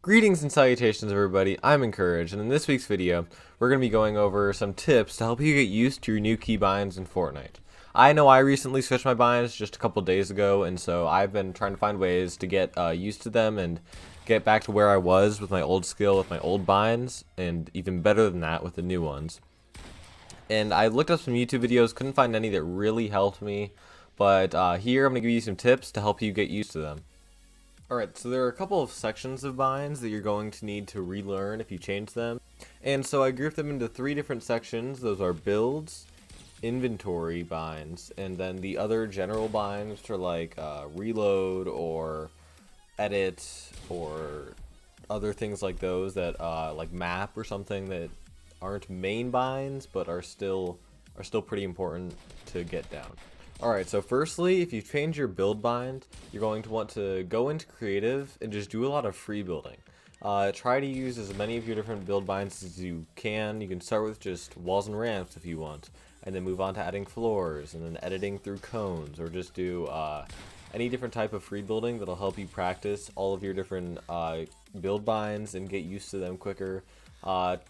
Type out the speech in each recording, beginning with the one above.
Greetings and salutations everybody, I'm Encourage, and in this week's video, we're going to be going over some tips to help you get used to your new keybinds in Fortnite. I know I recently switched my binds just a couple days ago, and so I've been trying to find ways to get used to them and get back to where I was with my old skill with my old binds, and even better than that with the new ones. And I looked up some YouTube videos, couldn't find any that really helped me, but here I'm going to give you some tips to help you get used to them. Alright, so there are a couple of sections of binds that you're going to need to relearn if you change them. And so I grouped them into 3 different sections. Those are builds, inventory binds, and then the other general binds for like reload or edit or other things like those that like map or something that aren't main binds but are still pretty important to get down. Alright, so firstly, if you change your build bind, you're going to want to go into creative and just do a lot of free building. Try to use as many of your different build binds as you can. You can start with just walls and ramps if you want, and then move on to adding floors, and then editing through cones, or just do any different type of free building that'll help you practice all of your different build binds and get used to them quicker.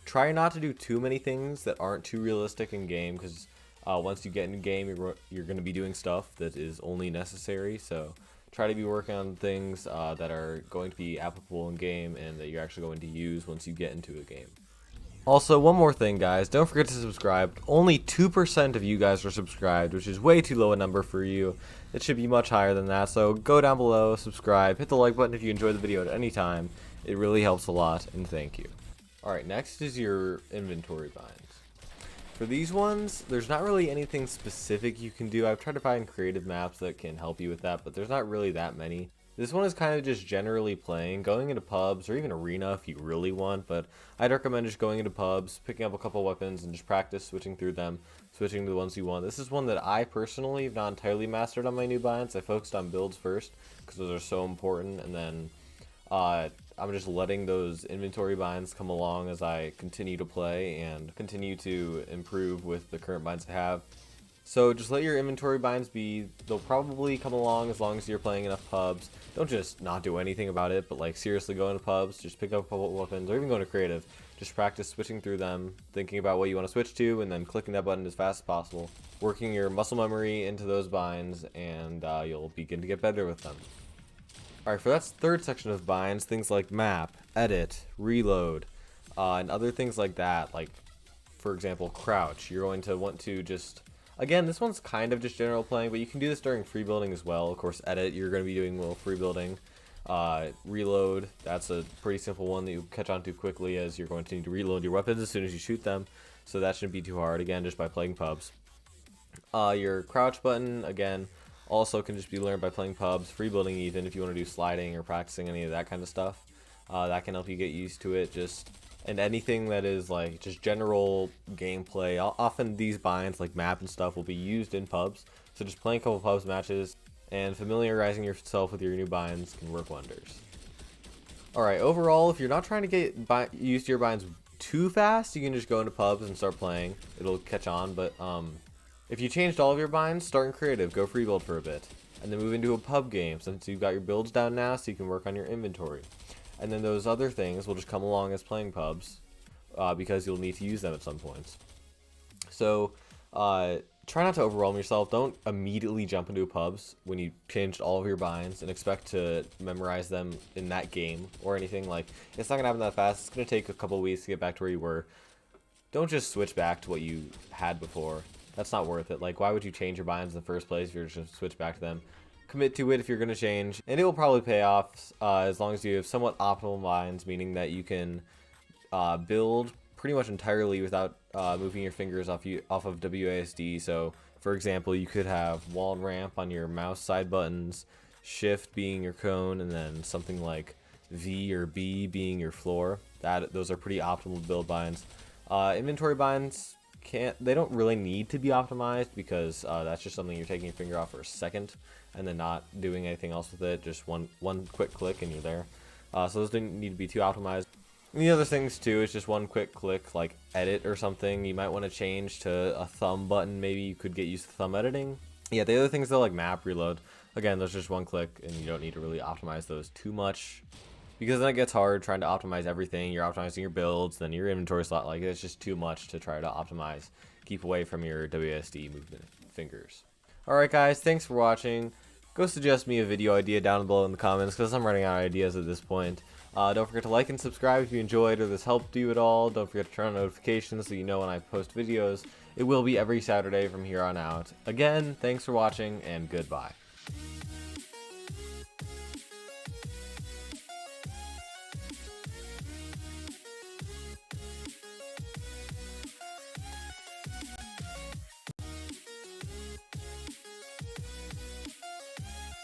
Try not to do too many things that aren't too realistic in game, because once you get in game, you're going to be doing stuff that is only necessary, so try to be working on things that are going to be applicable in game and that you're actually going to use once you get into a game. Also, one more thing guys, don't forget to subscribe. Only 2% of you guys are subscribed, which is way too low a number for you. It should be much higher than that, so go down below, subscribe, hit the like button if you enjoy the video at any time. It really helps a lot, and thank you. Alright, next is your inventory binds. For these ones, there's not really anything specific you can do. I've tried to find creative maps that can help you with that, but there's not really that many. This one is kind of just generally playing, going into pubs, or even arena if you really want, but I'd recommend just going into pubs, picking up a couple weapons, and just practice switching through them, switching to the ones you want. This is one that I personally have not entirely mastered on my new binds. I focused on builds first, because those are so important, and then I'm just letting those inventory binds come along as I continue to play and continue to improve with the current binds I have. So just let your inventory binds be. They'll probably come along as long as you're playing enough pubs. Don't just not do anything about it, but like seriously go into pubs, just pick up a couple weapons, or even go into creative. Just practice switching through them, thinking about what you want to switch to, and then clicking that button as fast as possible. Working your muscle memory into those binds, and you'll begin to get better with them. Alright, for that third section of binds, things like map, edit, reload, and other things like that, like, for example, crouch. You're going to want to just, again, this one's kind of just general playing, but you can do this during free building as well. Of course, edit, you're going to be doing a little free building. Reload, that's a pretty simple one that you catch on to quickly, as you're going to need to reload your weapons as soon as you shoot them, so that shouldn't be too hard, again, just by playing pubs. Your crouch button, again, also can just be learned by playing pubs, free building even if you want to do sliding or practicing any of that kind of stuff. That can help you get used to it. And anything that is like just general gameplay. Often these binds like map and stuff will be used in pubs. So just playing a couple pubs matches and familiarizing yourself with your new binds can work wonders. Alright, overall, if you're not trying to get used to your binds too fast, you can just go into pubs and start playing. It'll catch on, but if you changed all of your binds, start in creative, go free build for a bit, and then move into a pub game since you've got your builds down now, so you can work on your inventory. And then those other things will just come along as playing pubs, because you'll need to use them at some points. So try not to overwhelm yourself. Don't immediately jump into pubs when you changed all of your binds and expect to memorize them in that game or anything. Like, it's not going to happen that fast. It's going to take a couple weeks to get back to where you were. Don't just switch back to what you had before. That's not worth it. Like, why would you change your binds in the first place if you're just going to switch back to them? Commit to it if you're going to change, and it will probably pay off as long as you have somewhat optimal binds, meaning that you can build pretty much entirely without moving your fingers off of WASD. So, for example, you could have wall and ramp on your mouse side buttons, shift being your cone, and then something like V or B being your floor. Those are pretty optimal build binds. Inventory binds, they don't really need to be optimized, because that's just something you're taking your finger off for a second and then not doing anything else with it. Just one quick click and you're there. So those don't need to be too optimized. And the other things too is just one quick click, like edit or something. You might want to change to a thumb button. Maybe you could get used to thumb editing. Yeah, the other things though, like map, reload, again, those are just one click and you don't need to really optimize those too much. because then it gets hard trying to optimize everything. You're optimizing your builds, then your inventory slot. Like, it's just too much to try to optimize. Keep away from your WSD movement fingers. Alright guys, thanks for watching. Go suggest me a video idea down below in the comments, because I'm running out of ideas at this point. Don't forget to like and subscribe if you enjoyed or this helped you at all. Don't forget to turn on notifications so you know when I post videos. It will be every Saturday from here on out. Again, thanks for watching, and goodbye.